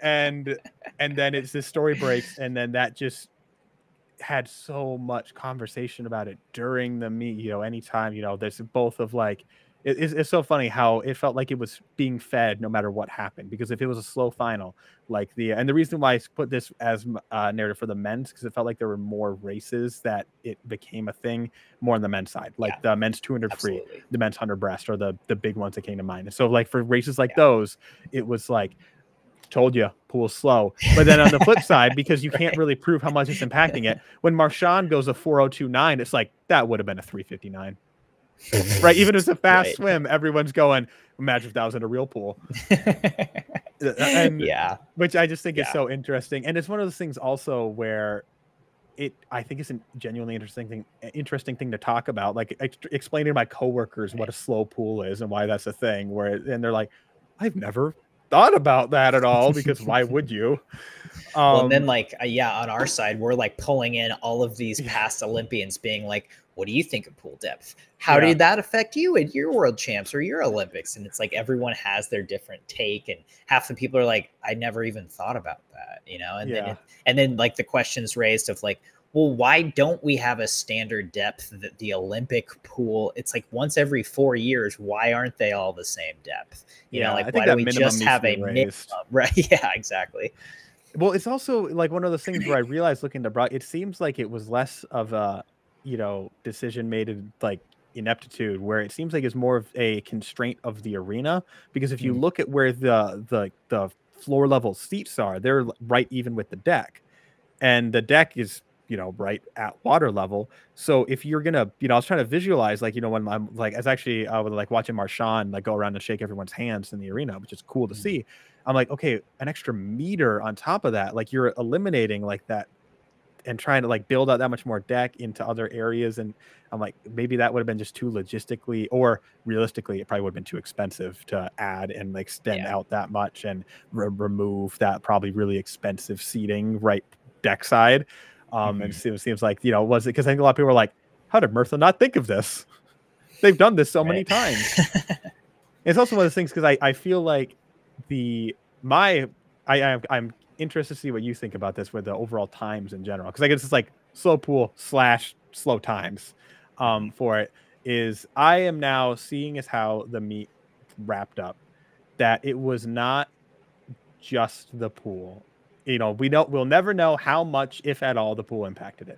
And then it's this story breaks, and then that just had so much conversation about it during the meet. You know, anytime, you know, there's both of like, it's so funny how it felt like it was being fed no matter what happened, because if it was a slow final, like and the reason why I put this as narrative for the men's, because it felt like there were more races that it became a thing more on the men's side, like the men's 200 free, the men's 100 breast, or the big ones that came to mind. And so like for races like those, it was like, told you, pool's slow. But then on the flip side, because you can't really prove how much it's impacting it, when Marchand goes a 4:02.9, it's like that would have been a 3:59. Right, even if it's a fast swim, everyone's going, imagine if that was in a real pool. And which I just think is so interesting. And it's one of those things also where I think it's a genuinely interesting thing to talk about, like explaining to my coworkers what a slow pool is and why that's a thing, and they're like, I've never thought about that at all, because why would you? Well, and then like on our side, we're like pulling in all of these past Olympians being like, what do you think of pool depth? How did that affect you in your world champs or your Olympics? And it's like everyone has their different take, and half the people are like, I never even thought about that, you know? And then like the questions raised of like, well, why don't we have a standard depth that the Olympic pool? It's like once every 4 years. Why aren't they all the same depth? You know, like why don't we just have a minimum? Right? Yeah, exactly. Well, it's also like one of those things where I realized looking at it seems like it was less of a, you know, decision made in like ineptitude, where it seems like it's more of a constraint of the arena, because if you look at where the floor level seats are, they're right even with the deck, and the deck is, you know, right at water level. So if you're gonna, you know, I was trying to visualize, like, you know, when I'm like, as actually I was like watching Marchand like go around and shake everyone's hands in the arena, which is cool to see. I'm like, okay, an extra meter on top of that, like you're eliminating like that and trying to like build out that much more deck into other areas. And I'm like, maybe that would have been just too logistically, or realistically, it probably would have been too expensive to add and like extend out that much and remove that probably really expensive seating right deck side. And it seems like, you know, was it because I think a lot of people were like, how did Murtha not think of this? They've done this so many times. It's also one of those things, because I feel like I'm interested to see what you think about this with the overall times in general, because I guess it's like slow pool / slow times for it. Is I am now seeing as how the meet wrapped up, that it was not just the pool. You know, we'll never know how much, if at all, the pool impacted it.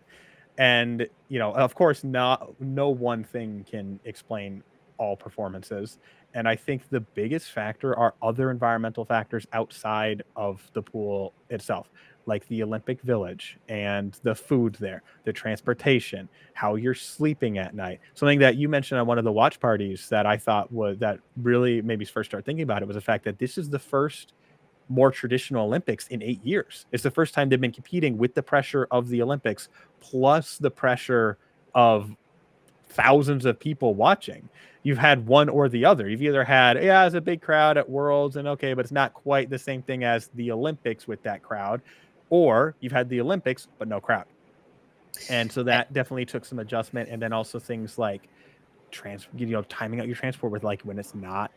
And, you know, of course, no one thing can explain all performances. And I think the biggest factor are other environmental factors outside of the pool itself, like the Olympic Village and the food there, the transportation, how you're sleeping at night. Something that you mentioned on one of the watch parties that I thought that really made me first start thinking about it was the fact that this is the first more traditional Olympics in 8 years. It's the first time they've been competing with the pressure of the Olympics, plus the pressure of thousands of people watching. You've had one or the other. You've either had, it's a big crowd at Worlds, and okay, but it's not quite the same thing as the Olympics with that crowd, or you've had the Olympics but no crowd. And so that definitely took some adjustment. And then also things like timing out your transport with like when it's not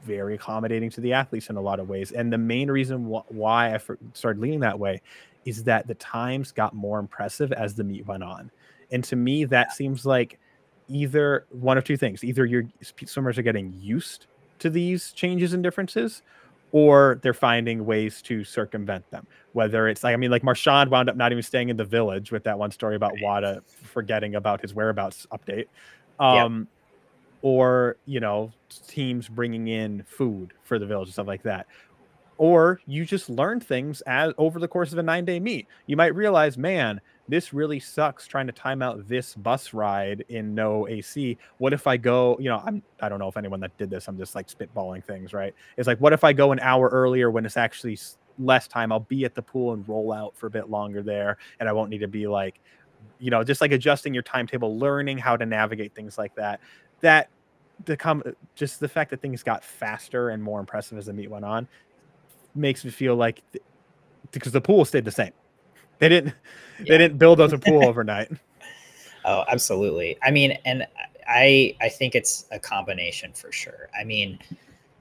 very accommodating to the athletes in a lot of ways. And the main reason why I started leaning that way is that the times got more impressive as the meet went on. And to me, that seems like either one of two things. Either your swimmers are getting used to these changes and differences, or they're finding ways to circumvent them. Whether it's like, I mean, like Marchand wound up not even staying in the village with that one story about Wada forgetting about his whereabouts update. Or, you know, teams bringing in food for the village and stuff like that. Or you just learn things over the course of a 9-day meet. You might realize, man, this really sucks trying to time out this bus ride in no AC. What if I go, you know, I don't know if anyone that did this, I'm just like spitballing things, right? It's like, what if I go an hour earlier when it's actually less time? I'll be at the pool and roll out for a bit longer there, and I won't need to be like, you know, just like adjusting your timetable, learning how to navigate things like that. Just the fact that things got faster and more impressive as the meet went on makes me feel like because the pool stayed the same. They didn't build us a pool overnight. Oh, absolutely. I mean, and I think it's a combination for sure. I mean,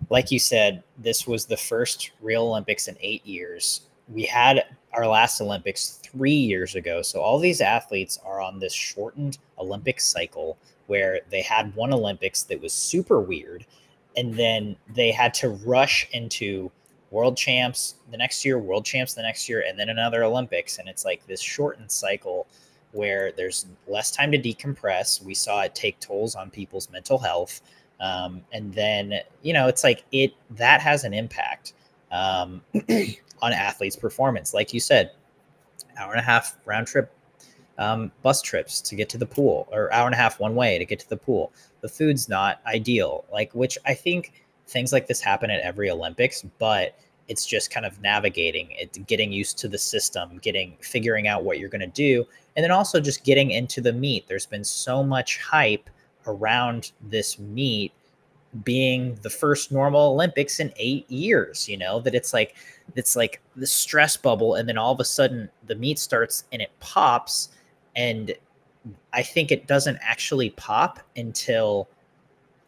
like you said, this was the first real Olympics in 8 years. We had our last Olympics 3 years ago. So all these athletes are on this shortened Olympic cycle where they had one Olympics that was super weird. And then they had to rush into world champs the next year, world champs the next year, and then another Olympics. And it's like this shortened cycle where there's less time to decompress. We saw it take tolls on people's mental health. And then, it's like that has an impact on athletes' performance. Like you said, hour and a half round trip bus trips to get to the pool, or hour and a half one way to get to the pool. The food's not ideal, which I think things like this happen at every Olympics, but it's just kind of navigating it, getting used to the system, figuring out what you're going to do. And then also just getting into the meet. There's been so much hype around this meet being the first normal Olympics in 8 years, that it's like the stress bubble. And then all of a sudden the meet starts and it pops. And I think it doesn't actually pop until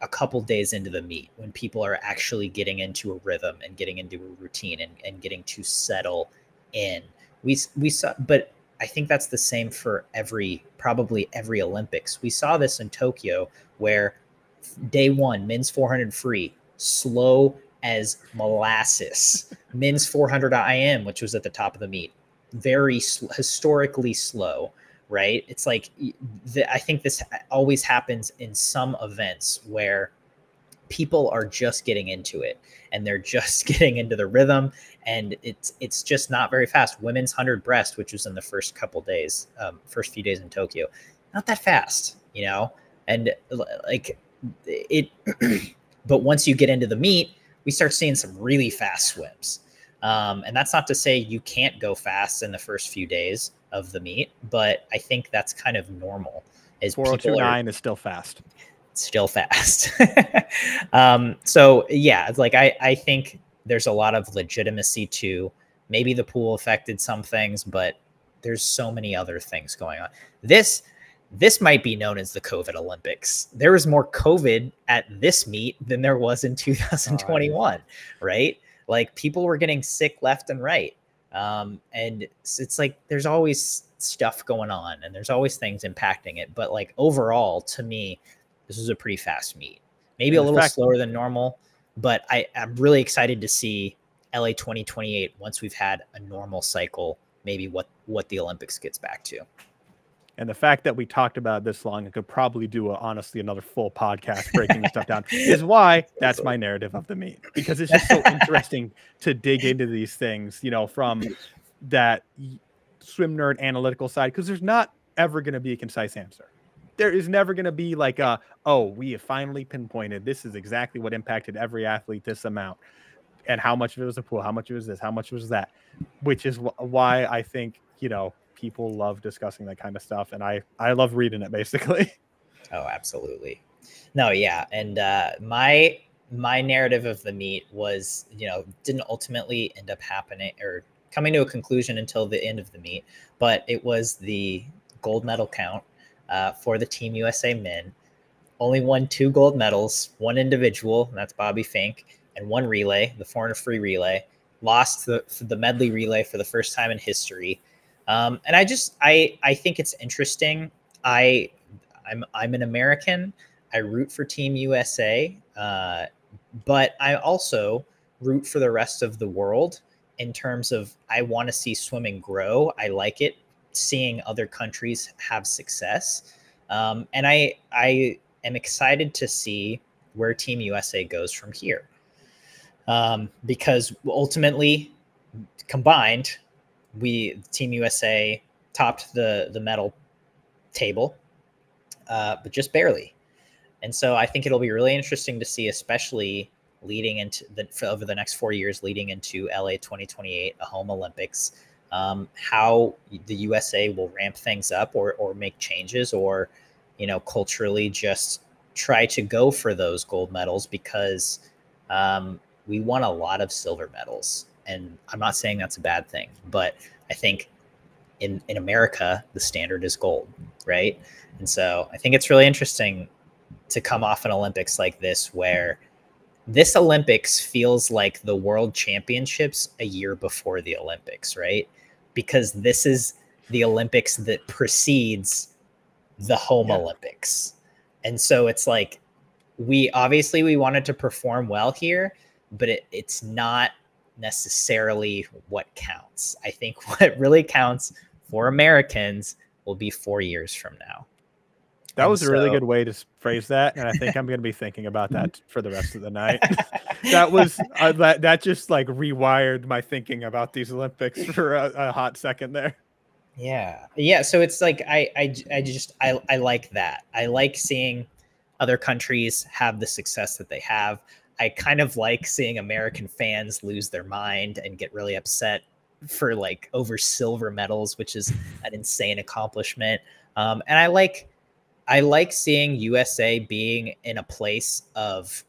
a couple days into the meet, when people are actually getting into a rhythm and getting into a routine and getting to settle in. We saw, but I think that's the same for probably every Olympics. We saw this in Tokyo, where day one, men's 400 free, slow as molasses. Men's 400 IM, which was at the top of the meet, very historically slow, right? It's like, I think this always happens in some events where people are just getting into it and they're just getting into the rhythm, and it's just not very fast. Women's 100 breast, which was in the first couple days, first few days in Tokyo, not that fast, and like it, but once you get into the meet, we start seeing some really fast swims. And that's not to say you can't go fast in the first few days of the meet, but I think that's kind of normal. 4:02.9 is still fast. Still fast. So yeah, it's like, I think there's a lot of legitimacy to maybe the pool affected some things, but there's so many other things going on. This might be known as the COVID Olympics. There was more COVID at this meet than there was in 2021, right? Like, people were getting sick left and right. And it's like, there's always stuff going on and there's always things impacting it. But like, overall, to me, this was a pretty fast meet, maybe a little slower than normal, but I'm really excited to see LA 2028 once we've had a normal cycle, maybe what the Olympics gets back to. And the fact that we talked about this long and could probably do honestly another full podcast breaking this stuff down is why that's my narrative of the meet, because it's just so interesting to dig into these things, from that swim nerd analytical side, because there's not ever going to be a concise answer. There is never going to be like we have finally pinpointed this is exactly what impacted every athlete this amount, and how much of it was a pool, how much it was this, how much was that, which is why I think, people love discussing that kind of stuff. And I love reading it, basically. Oh, absolutely. No, yeah. And my narrative of the meet was, didn't ultimately end up happening or coming to a conclusion until the end of the meet, but it was the gold medal count for the Team USA men. Only won 2 gold medals, one individual, and that's Bobby Fink, and one relay, the 400 free relay. Lost the medley relay for the first time in history. And I think it's interesting. I'm an American. I root for Team USA, but I also root for the rest of the world in terms of, I want to see swimming grow. I like it, seeing other countries have success. And I am excited to see where Team USA goes from here. Because ultimately, combined, Team USA topped the medal table, but just barely. And so I think it'll be really interesting to see, especially leading into over the next 4 years, leading into LA 2028, a home Olympics, how the USA will ramp things up or make changes, or, culturally just try to go for those gold medals, because we won a lot of silver medals And I'm not saying that's a bad thing, but I think in America, the standard is gold, right? And so I think it's really interesting to come off an Olympics like this, where this Olympics feels like the World Championships a year before the Olympics, right? Because this is the Olympics that precedes the home Olympics. And so it's like, we wanted to perform well here, but it's not necessarily what counts. I think what really counts for Americans will be 4 years from now. That was a really good way to phrase that, and I think I'm going to be thinking about that for the rest of the night. That was that just like rewired my thinking about these Olympics for a hot second there. Yeah. So it's like I like that. I like seeing other countries have the success that they have. I kind of like seeing American fans lose their mind and get really upset for like over silver medals, which is an insane accomplishment. And I like seeing USA being in a place of,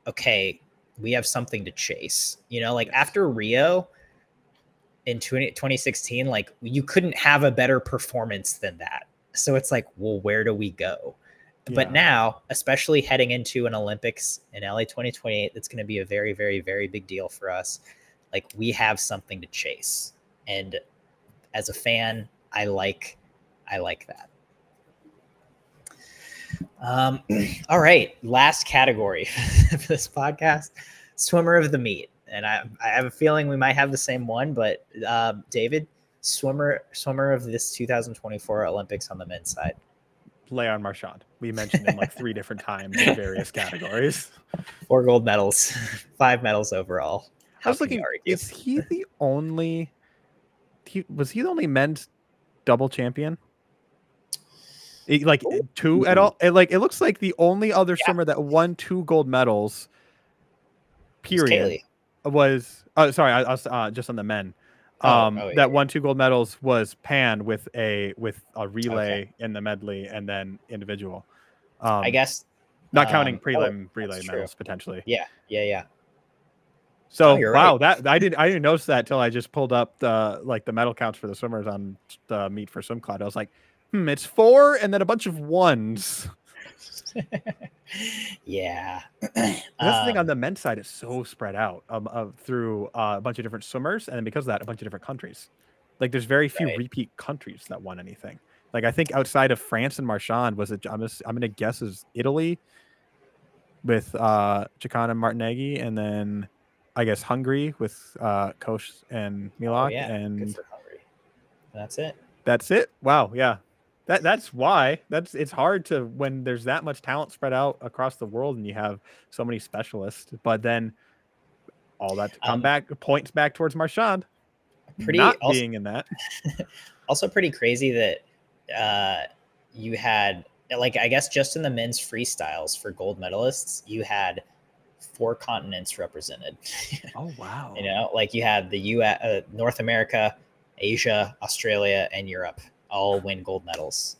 okay, we have something to chase. You know, like after Rio in 2016, like you couldn't have a better performance than that. So it's like, well, where do we go? Yeah. But now, especially heading into an Olympics in LA 2028, that's going to be a very, very, very big deal for us. Like we have something to chase. And as a fan, I like that. All right. Last category for this podcast, swimmer of the meet. And I have a feeling we might have the same one, but David, swimmer of this 2024 Olympics on the men's side. Leon Marchand. We mentioned him like 3 different times in various categories. 4 gold medals, 5 medals overall. I was looking, is he the only, was he the only men's double champion? Like 2 at all? It looks like the only other swimmer that won 2 gold medals, period, was sorry, I was just on the men. That won 2 gold medals was Pan with a relay in the medley and then individual. I guess not counting prelim relay medals potentially. Yeah. So wow, right. I didn't notice that till I just pulled up the medal counts for the swimmers on the Meet for Swim Cloud. I was like, it's 4 and then a bunch of 1s. Yeah. That's the thing on the men's side. It's so spread out through a bunch of different swimmers, and because of that, a bunch of different countries. Like there's very few repeat countries that won anything. Like I think outside of France and Marchand, I'm gonna guess is Italy with Chicana and Martineggi, and then I guess Hungary with Koch and Milak. And good for Hungary. That's it. Wow. Yeah. That's why it's hard to, when there's that much talent spread out across the world and you have so many specialists, but then all that to come back points back towards Marchand being in that. Also pretty crazy that you had, like, I guess just in the men's freestyles for gold medalists, you had 4 continents represented. Oh, wow. You know, like you had the US, North America, Asia, Australia, and Europe all win gold medals.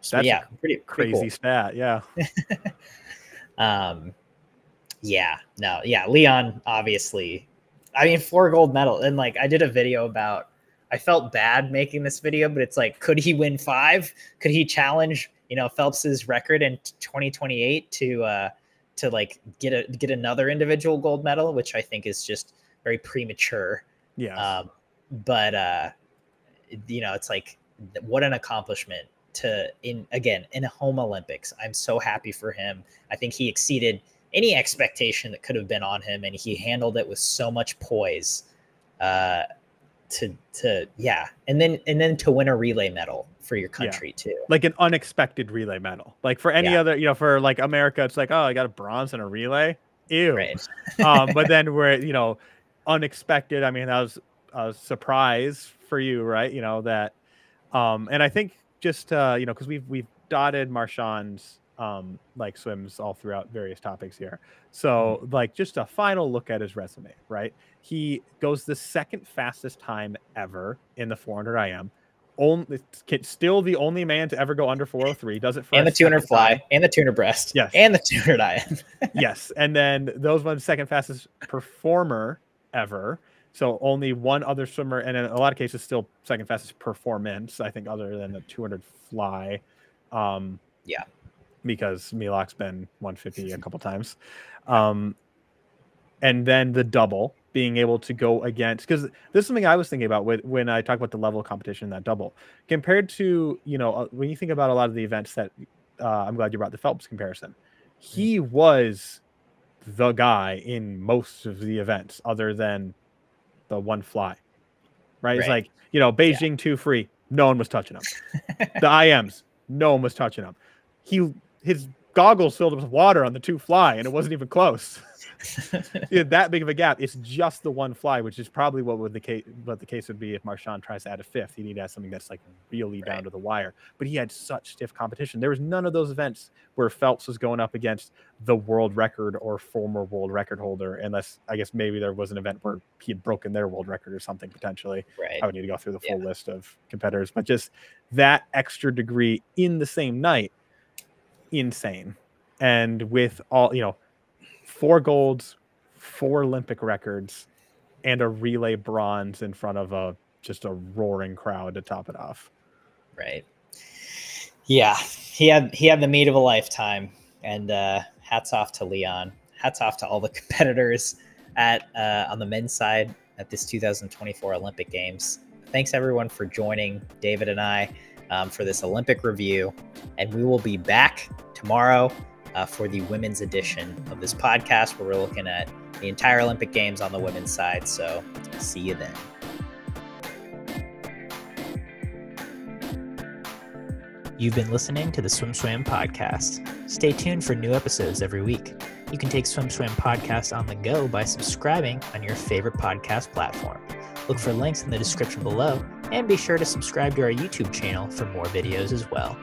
So that's pretty crazy cool stat. Yeah. Leon, obviously, I mean, 4 gold medals. And like, I did a video about, I felt bad making this video, but it's like, could he win 5? Could he challenge, Phelps's record in 2028 to like get another individual gold medal, which I think is just very premature. Yeah. It's like, what an accomplishment in a home Olympics. I'm so happy for him. I think he exceeded any expectation that could have been on him, and he handled it with so much poise. And then to win a relay medal for your country too, like an unexpected relay medal. Like for any other, for like America, it's like, oh, I got a bronze in a relay. Ew. Right. But then we're unexpected. I mean, that was a surprise for you, right? That. And I think just because we've dotted Marchand's like swims all throughout various topics here. So like just a final look at his resume, right? He goes the 2nd fastest time ever in the 400 IM. Still the only man to ever go under 403. Does it for and the 200 fly and the 200 breast. Yes. And the 200 IM. Yes. And then those ones 2nd fastest performer ever. So only one other swimmer, and in a lot of cases, still second fastest performance, I think, other than the 200 fly. Yeah. Because Milok's been 150 a couple times. And then the double, being able to go against, because this is something I was thinking about when I talk about the level of competition in that double, compared to, you know, when you think about a lot of the events that I'm glad you brought the Phelps comparison. He was the guy in most of the events other than the one fly, right? It's like, you know, Beijing 2 free, no one was touching him. The IMs, no one was touching him. His goggles filled up with water on the 2 fly, and it wasn't even close. He had that big of a gap. It's just the one fly, which is probably what the case would be if Marchand tries to add a 5th. He need to add something that's like really down to the wire. But he had such stiff competition. There was none of those events where Phelps was going up against the world record or former world record holder, unless I guess maybe there was an event where he had broken their world record or something potentially. I would need to go through the full list of competitors, but just that extra degree in the same night, insane. And with all, you know, 4 golds, 4 Olympic records, and a relay bronze in front of just a roaring crowd to top it off. Right. Yeah, he had the meet of a lifetime, and hats off to Leon. Hats off to all the competitors on the men's side at this 2024 Olympic Games. Thanks everyone for joining David and I for this Olympic review, and we will be back tomorrow for the women's edition of this podcast, where we're looking at the entire Olympic Games on the women's side. So see you then. You've been listening to the SwimSwam podcast. Stay tuned for new episodes every week. You can take SwimSwam podcast on the go by subscribing on your favorite podcast platform. Look for links in the description below, and be sure to subscribe to our YouTube channel for more videos as well.